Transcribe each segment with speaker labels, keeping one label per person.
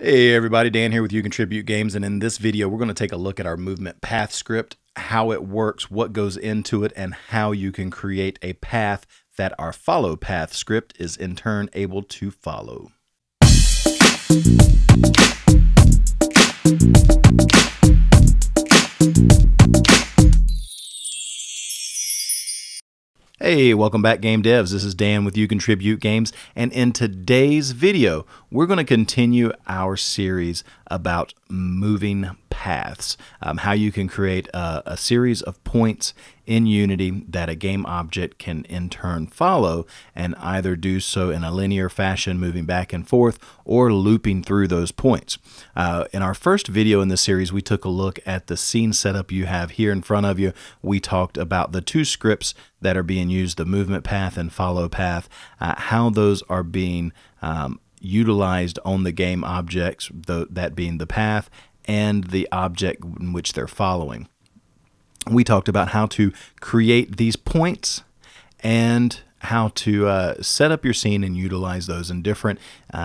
Speaker 1: Hey everybody, Dan here with You Contribute Games, and in this video we're going to take a look at our movement path script, how it works, what goes into it, and how you can create a path that our follow path script is in turn able to follow. Hey, welcome back Game Devs. This is Dan with You Contribute Games, and in today's video, we're going to continue our series about moving paths, how you can create a series of points in Unity that a game object can in turn follow, and either do so in a linear fashion, moving back and forth, or looping through those points. In our first video in this series, we took a look at the scene setup you have here in front of you. We talked about the two scripts that are being used, the movement path and follow path, how those are being utilized on the game objects, that being the path and the object in which they're following. We talked about how to create these points and how to set up your scene and utilize those in different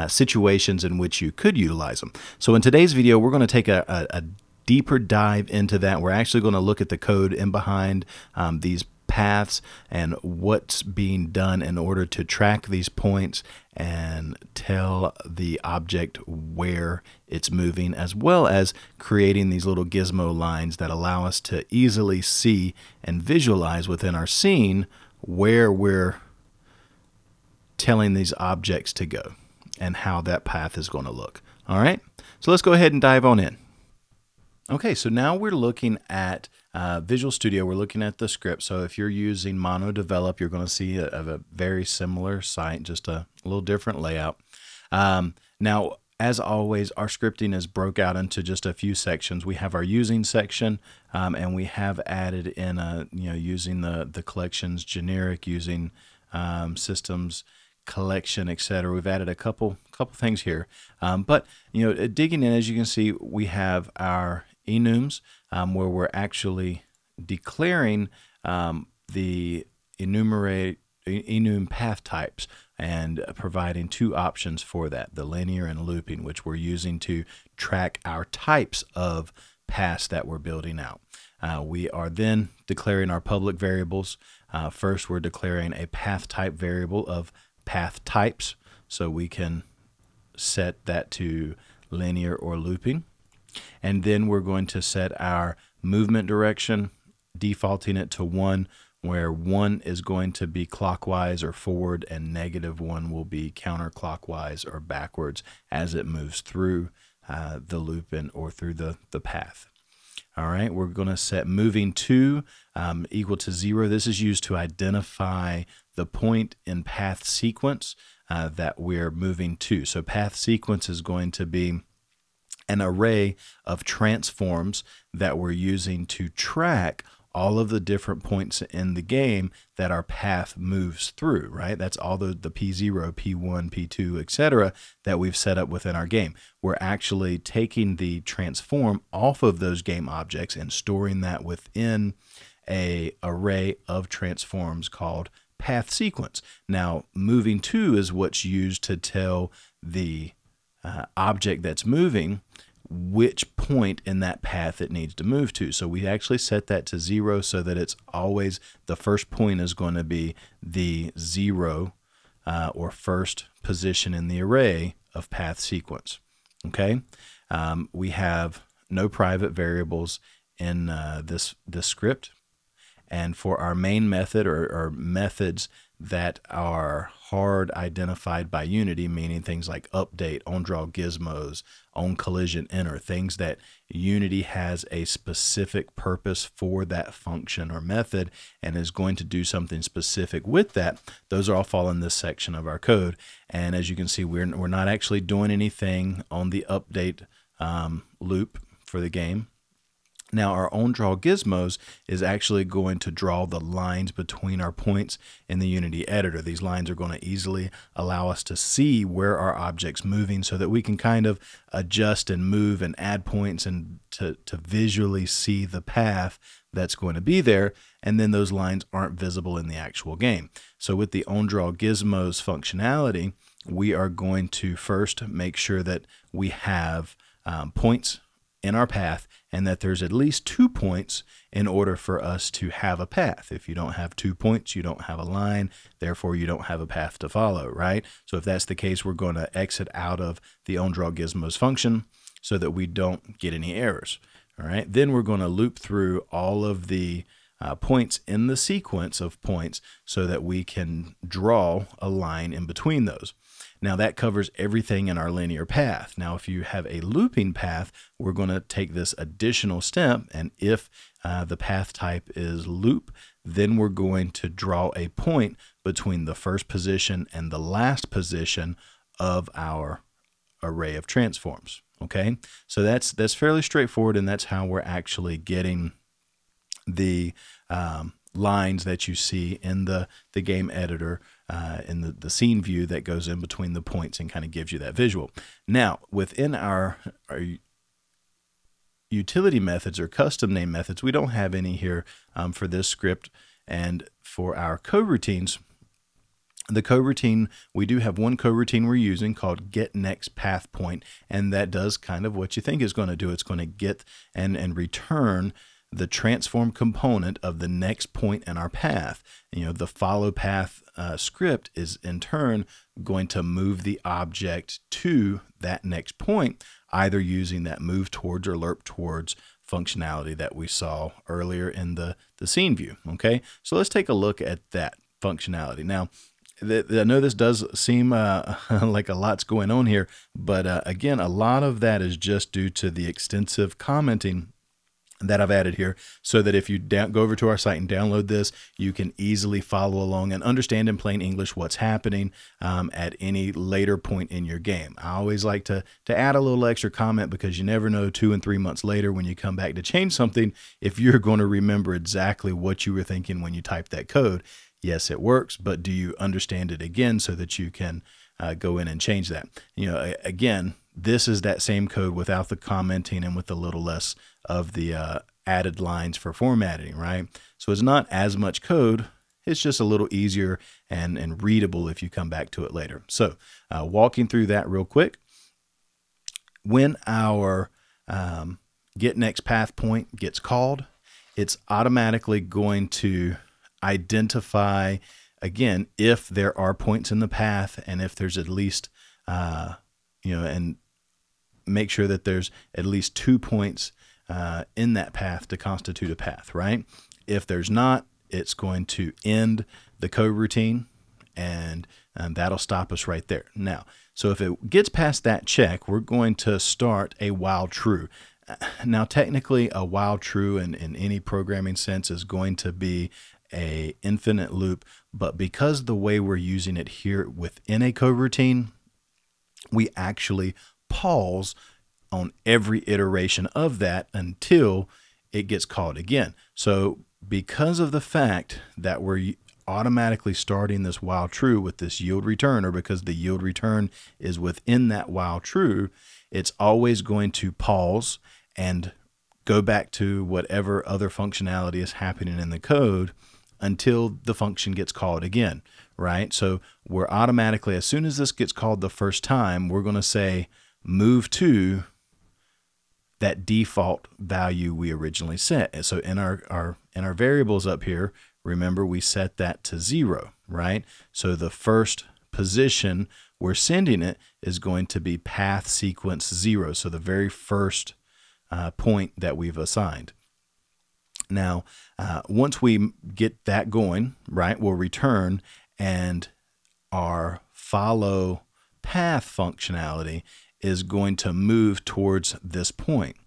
Speaker 1: situations in which you could utilize them. So in today's video, we're going to take a deeper dive into that. We're actually going to look at the code in behind these paths and what's being done in order to track these points and tell the object where it's moving, as well as creating these little gizmo lines that allow us to easily see and visualize within our scene where we're telling these objects to go and how that path is going to look. All right, so let's go ahead and dive on in. Okay, so now we're looking at Visual Studio. We're looking at the script. So if you're using MonoDevelop, you're going to see a very similar site, just a little different layout. Now, as always, our scripting is broke out into just a few sections. We have our using section, and we have added in using the collections generic, using systems collection, etc. We've added a couple things here, but digging in, as you can see, we have our enums, where we're actually declaring the enum path types and providing two options for that, the linear and looping, which we're using to track our types of paths that we're building out. We are then declaring our public variables. First, we're declaring a path type variable of path types, so we can set that to linear or looping. And then we're going to set our movement direction, defaulting it to 1, where 1 is going to be clockwise or forward, and -1 will be counterclockwise or backwards as it moves through the looping or through the path. All right, we're going to set moving to equal to 0. This is used to identify the point in path sequence that we're moving to. So path sequence is going to be an array of transforms that we're using to track all of the different points in the game that our path moves through, right? That's all the P0, P1, P2, etc. that we've set up within our game. We're actually taking the transform off of those game objects and storing that within an array of transforms called path sequence. Now, moving to is what's used to tell the object that's moving which point in that path it needs to move to. So we actually set that to 0 so that it's always the first point is going to be the 0 or first position in the array of path sequence. Okay, we have no private variables in this script, and for our main method or methods that are hard identified by Unity, meaning things like update, onDraw gizmos, onCollisionEnter, things that Unity has a specific purpose for that function or method and is going to do something specific with that, those all fall in this section of our code. And as you can see, we're not actually doing anything on the update loop for the game. Now, our onDraw gizmos is actually going to draw the lines between our points in the Unity editor. These lines are going to easily allow us to see where our object's moving so that we can kind of adjust and move and add points and to visually see the path that's going to be there, and then those lines aren't visible in the actual game. So with the onDraw gizmos functionality, we are going to first make sure that we have points in our path and that there's at least 2 points in order for us to have a path. If you don't have 2 points, you don't have a line, therefore you don't have a path to follow, right? So if that's the case, we're going to exit out of the onDrawGizmos function so that we don't get any errors, all right? Then we're going to loop through all of the points in the sequence of points so that we can draw a line in between those. Now that covers everything in our linear path. Now if you have a looping path, we're going to take this additional step, and if the path type is loop, then we're going to draw a point between the first position and the last position of our array of transforms. Okay, so that's fairly straightforward, and that's how we're actually getting the lines that you see in the game editor in the scene view that goes in between the points and kind of gives you that visual. Now within our utility methods or custom name methods, we don't have any here for this script, and for our coroutines, the coroutine, we do have one coroutine we're using called getNextPathPoint, and that does kind of what you think it's going to do. It's going to get and return the transform component of the next point in our path. You know, the follow path script is in turn going to move the object to that next point, either using that move towards or lerp towards functionality that we saw earlier in the scene view. Okay, so let's take a look at that functionality. Now, I know this does seem like a lot's going on here, but again, a lot of that is just due to the extensive commenting that I've added here, so that if you go over to our site and download this, you can easily follow along and understand in plain English what's happening at any later point in your game. I always like to add a little extra comment, because you never know 2 and 3 months later when you come back to change something if you're going to remember exactly what you were thinking when you typed that code. Yes, it works, but do you understand it again so that you can go in and change that? You know, again, this is that same code without the commenting and with a little less of the added lines for formatting, right? So it's not as much code. It's just a little easier and readable if you come back to it later. So walking through that real quick, when our getNextPathPoint gets called, it's automatically going to identify, again, if there are points in the path and if there's at least, and make sure that there's at least 2 points in that path to constitute a path, right? If there's not, it's going to end the coroutine, and that'll stop us right there. Now, so if it gets past that check, we're going to start a while true. Now, technically, a while true in any programming sense is going to be a infinite loop, but because the way we're using it here within a coroutine, we actually pause on every iteration of that until it gets called again. So because of the fact that we're automatically starting this while true with this yield return, or because the yield return is within that while true, it's always going to pause and go back to whatever other functionality is happening in the code until the function gets called again, right? So we're automatically, as soon as this gets called the first time, we're going to say move to that default value we originally set. And so in our variables up here, remember we set that to 0, right? So the first position we're sending it is going to be path sequence 0. So the very first point that we've assigned. Now, once we get that going, right, we'll return, and our follow path functionality is going to move towards this point.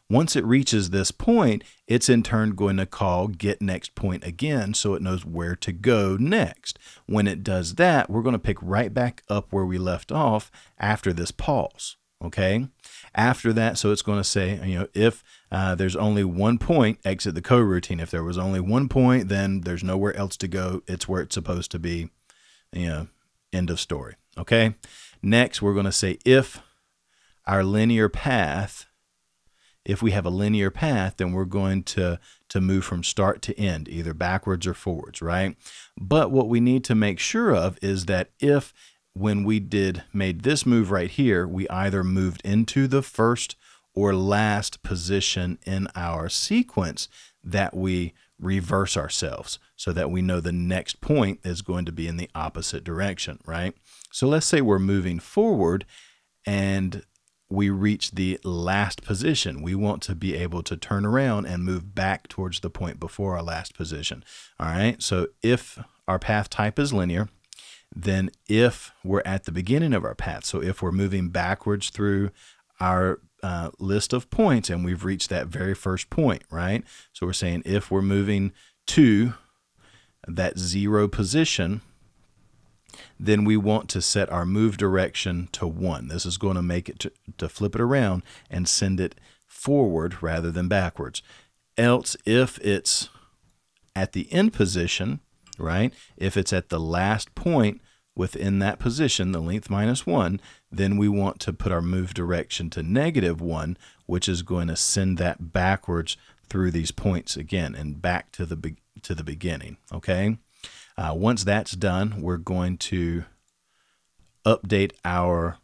Speaker 1: Once it reaches this point, it's in turn going to call getNextPoint again, so it knows where to go next. When it does that, we're going to pick right back up where we left off after this pause. Okay. After that, so it's going to say, if there's only 1 point, exit the coroutine. If there was only 1 point, then there's nowhere else to go. It's where it's supposed to be. End of story. Okay. Next, we're going to say if our linear path, if we have a linear path, then we're going to move from start to end, either backwards or forwards, right? But what we need to make sure of is that if when we made this move right here, we either moved into the first or last position in our sequence that we reverse ourselves so that we know the next point is going to be in the opposite direction, right? So let's say we're moving forward and we reach the last position. We want to be able to turn around and move back towards the point before our last position. All right, so if our path type is linear, then if we're at the beginning of our path, so if we're moving backwards through our list of points and we've reached that very first point, right? So we're saying if we're moving to that 0 position, then we want to set our move direction to 1. This is going to make it to flip it around and send it forward rather than backwards. Else, if it's at the end position, right? If it's at the last point within that position, the length minus 1, then we want to put our move direction to -1, which is going to send that backwards through these points again and back to the beginning, okay? Once that's done, we're going to update our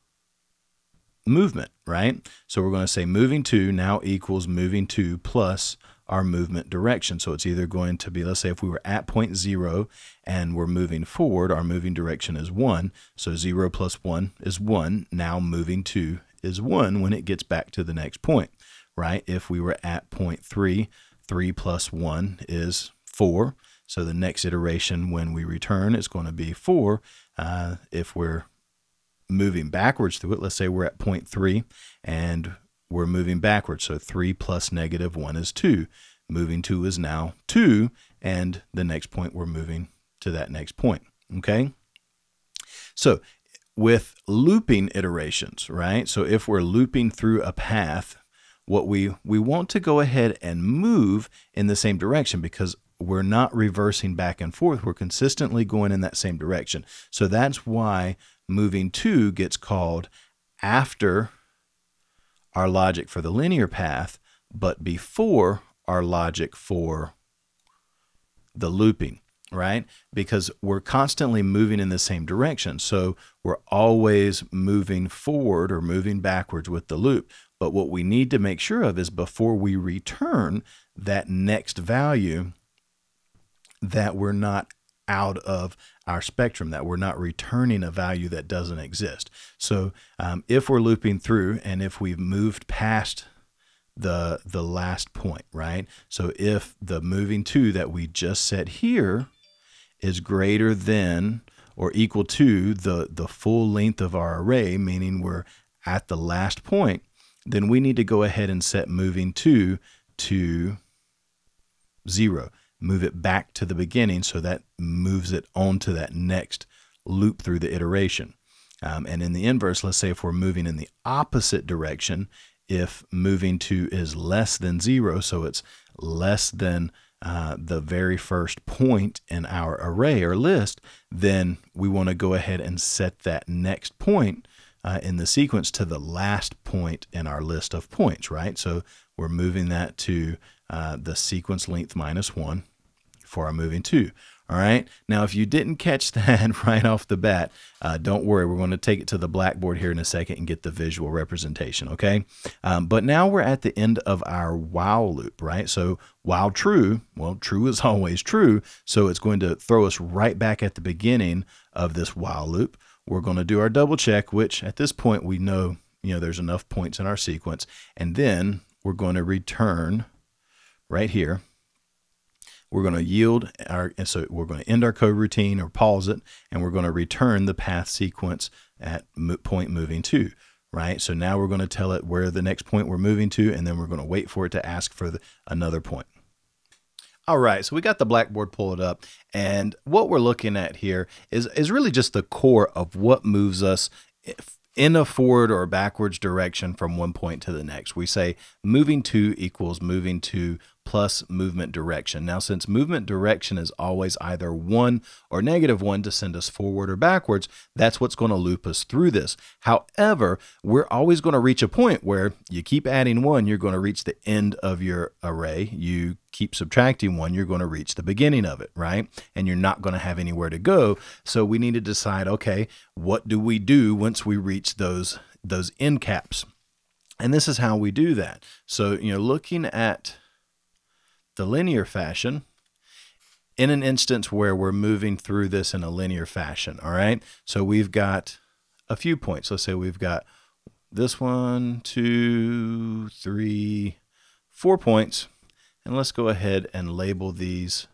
Speaker 1: movement, right? So we're going to say moving to now equals moving to plus our movement direction. So it's either going to be, let's say if we were at point 0 and we're moving forward, our moving direction is 1. So 0 plus 1 is 1. Now moving to is 1 when it gets back to the next point, right? If we were at point 3, 3 plus 1 is 4. So the next iteration when we return is going to be 4. If we're moving backwards through it, let's say we're at point 3 and we're moving backwards. So 3 plus -1 is 2. Moving to is now 2. And the next point, we're moving to that next point. Okay. So with looping iterations, right? So if we're looping through a path, what we want to go ahead and move in the same direction because we're not reversing back and forth. We're consistently going in that same direction. So that's why moving to gets called after our logic for the linear path, but before our logic for the looping, right? Because we're constantly moving in the same direction. So we're always moving forward or moving backwards with the loop. But what we need to make sure of is before we return that next value, that we're not out of our spectrum, that we're not returning a value that doesn't exist. So if we're looping through and if we've moved past the last point, right? So if the moving to that we just set here is greater than or equal to the full length of our array, meaning we're at the last point, then we need to go ahead and set moving to 0. Move it back to the beginning so that moves it on to that next loop through the iteration. And in the inverse, let's say if we're moving in the opposite direction, if moving to is less than 0, so it's less than the very first point in our array or list, then we want to go ahead and set that next point in the sequence to the last point in our list of points, right? So we're moving that to the sequence length -1 for our moving to. All right. Now, if you didn't catch that right off the bat, don't worry. We're going to take it to the blackboard here in a second and get the visual representation. Okay. But now we're at the end of our while loop, right? So while true, well, true is always true. So it's going to throw us right back at the beginning of this while loop. We're going to do our double check, which at this point we know, there's enough points in our sequence. And then we're going to return right here. We're going to yield so we're going to end our code routine or pause it, and we're going to return the path sequence at point moving to, right? So now we're going to tell it where the next point we're moving to, and then we're going to wait for it to ask for another point. All right, so we got the blackboard pulled up, and what we're looking at here is really just the core of what moves us in a forward or backwards direction from one point to the next. We say moving to equals moving to plus movement direction. Now, since movement direction is always either 1 or -1 to send us forward or backwards, that's what's going to loop us through this. However, we're always going to reach a point where you keep adding 1, you're going to reach the end of your array. You keep subtracting 1, you're going to reach the beginning of it, right? And you're not going to have anywhere to go. So we need to decide, okay, what do we do once we reach those end caps? And this is how we do that. So, looking at the linear fashion, in an instance where we're moving through this in a linear fashion, all right? So we've got a few points. Let's say we've got this 1, 2, 3, 4 points. And let's go ahead and label these,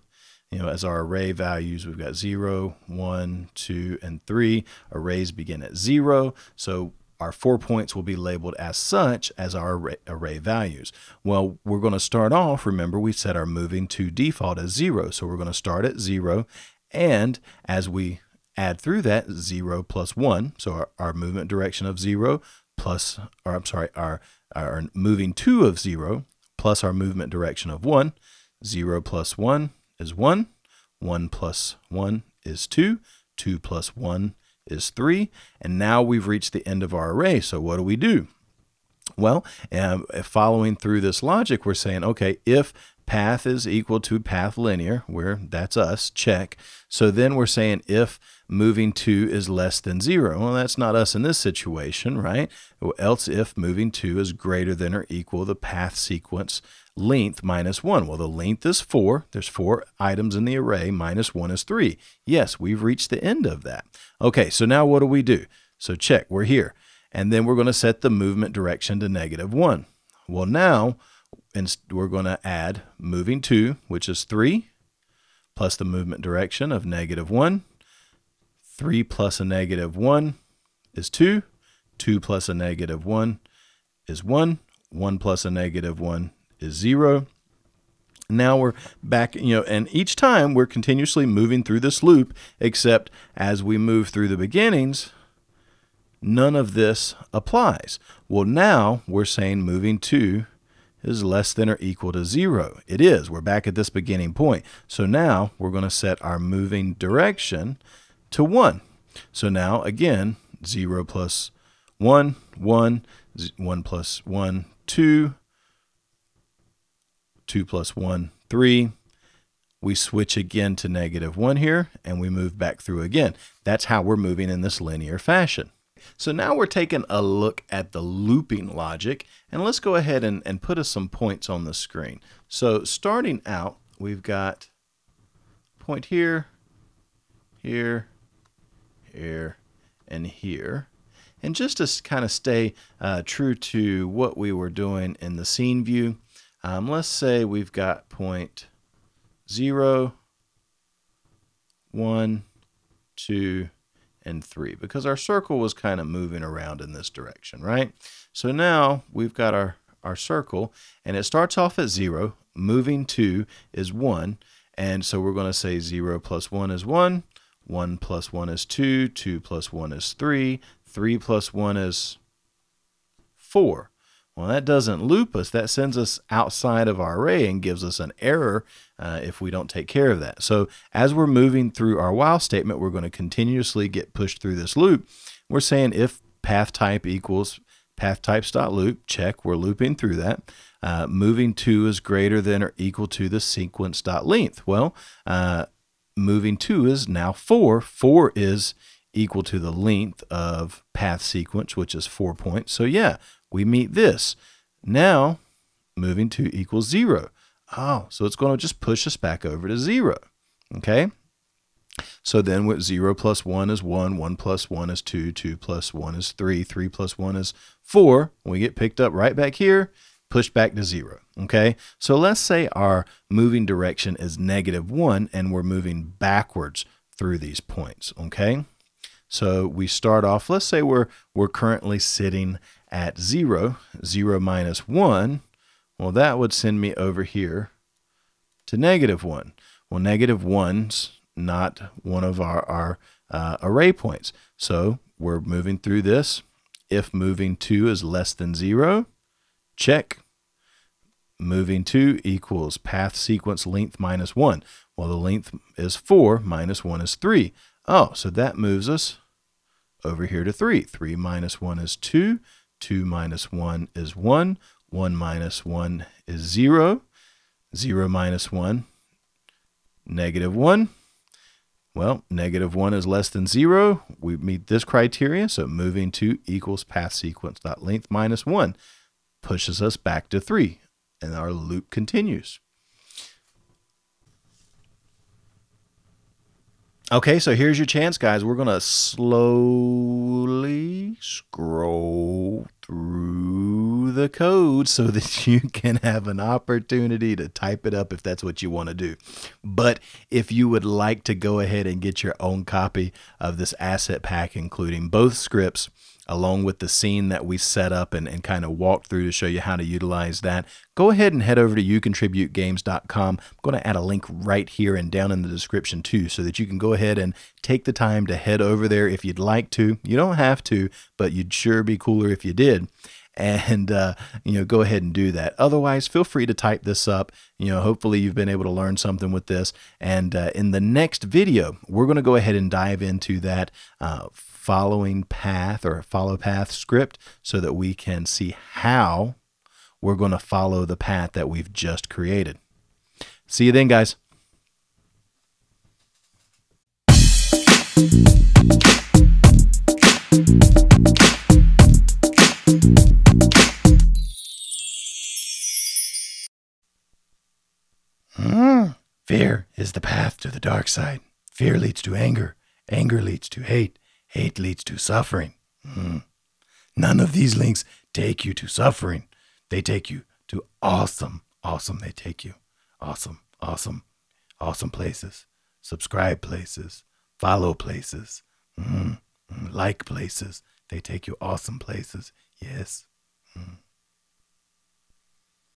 Speaker 1: as our array values. We've got 0, 1, 2, and 3. Arrays begin at 0. So our 4 points will be labeled as such as our array values. Well, we're going to start off, remember we set our moving to default as 0. So we're going to start at 0. And as we add through that, 0 plus 1. So our movement direction of 0 plus, or I'm sorry, our moving to of 0 plus our movement direction of 1. 0 plus 1 is 1. 1 plus 1 is 2. 2 plus 1 is 3, and now we've reached the end of our array. So what do we do? Well, following through this logic, we're saying, okay, if path is equal to path linear, where that's us, check. So then we're saying if moving to is less than 0. Well, that's not us in this situation, right? Else if moving to is greater than or equal the path sequence length minus 1. Well, the length is 4. There's 4 items in the array. Minus 1 is 3. Yes, we've reached the end of that. Okay, so now what do we do? So check, we're here. And then we're going to set the movement direction to -1. Well, now we're going to add moving to, which is 3, plus the movement direction of -1. 3 plus a -1 is 2. 2 plus a -1 is 1. 1 plus a -1 is 0. Now we're back, and each time we're continuously moving through this loop, except as we move through the beginnings, none of this applies. Well, now we're saying moving to is less than or equal to 0. It is. We're back at this beginning point. So now we're going to set our moving direction to 1. So now, again, 0 plus 1, 1, 1 plus 1, 2, 2 plus 1, 3. We switch again to -1 here, and we move back through again. That's how we're moving in this linear fashion. So now we're taking a look at the looping logic, and let's go ahead and put us some points on the screen. So starting out, we've got point here, here, here, and here. And just to kind of stay true to what we were doing in the scene view, let's say we've got point 0, 1, 2, and 3, because our circle was kind of moving around in this direction, right? So now we've got our circle, and it starts off at 0, moving to is 1, and so we're going to say 0 plus 1 is 1, 1 plus 1 is 2, 2 plus 1 is 3, 3 plus 1 is 4. Well, that doesn't loop us. That sends us outside of our array and gives us an error if we don't take care of that. So as we're moving through our while statement, we're going to continuously get pushed through this loop. We're saying if path type equals path types.loop, check, we're looping through that. Moving to is greater than or equal to the sequence.length. Well, moving to is now 4. 4 is equal to the length of path sequence, which is 4 points. So yeah, we meet this. Now, moving to equals 0. Oh, so it's going to just push us back over to 0. Okay? So then with 0 plus 1 is 1, 1 plus 1 is 2, 2 plus 1 is 3, 3 plus 1 is 4. We get picked up right back here, pushed back to 0. Okay? So let's say our moving direction is -1 and we're moving backwards through these points. Okay? So we start off, let's say we're currently sitting at 0, 0 minus 1, well, that would send me over here to -1. Well, -1's not one of our array points. So we're moving through this. If moving to is less than 0, check. moving 2 equals path sequence length minus 1. Well, the length is 4, minus 1 is 3. Oh, so that moves us over here to 3. 3 minus 1 is 2. 2 minus 1 is 1. 1 minus 1 is 0. 0 minus 1, negative 1. Well, negative 1 is less than 0. We meet this criteria, so moving 2 equals path sequence dot length minus 1 pushes us back to 3, and our loop continues. Okay, so here's your chance, guys. We're going to slowly scroll through the code so that you can have an opportunity to type it up if that's what you want to do. But if you would like to go ahead and get your own copy of this asset pack, including both scripts, along with the scene that we set up and kind of walk through to show you how to utilize that, go ahead and head over to youcontributegames.com. I'm going to add a link right here and down in the description too, so that you can go ahead and take the time to head over there if you'd like to. You don't have to, but you'd sure be cooler if you did. And, go ahead and do that. Otherwise, feel free to type this up. Hopefully you've been able to learn something with this. And in the next video, we're going to go ahead and dive into that following path or follow path script so that we can see how we're going to follow the path that we've just created. See you then, guys. Fear is the path to the dark side. Fear leads to anger. Anger leads to hate. Hate leads to suffering. None of these links take you to suffering. They take you to awesome they take you. Awesome places. Subscribe places. Follow places. Like places. They take you awesome places. Yes.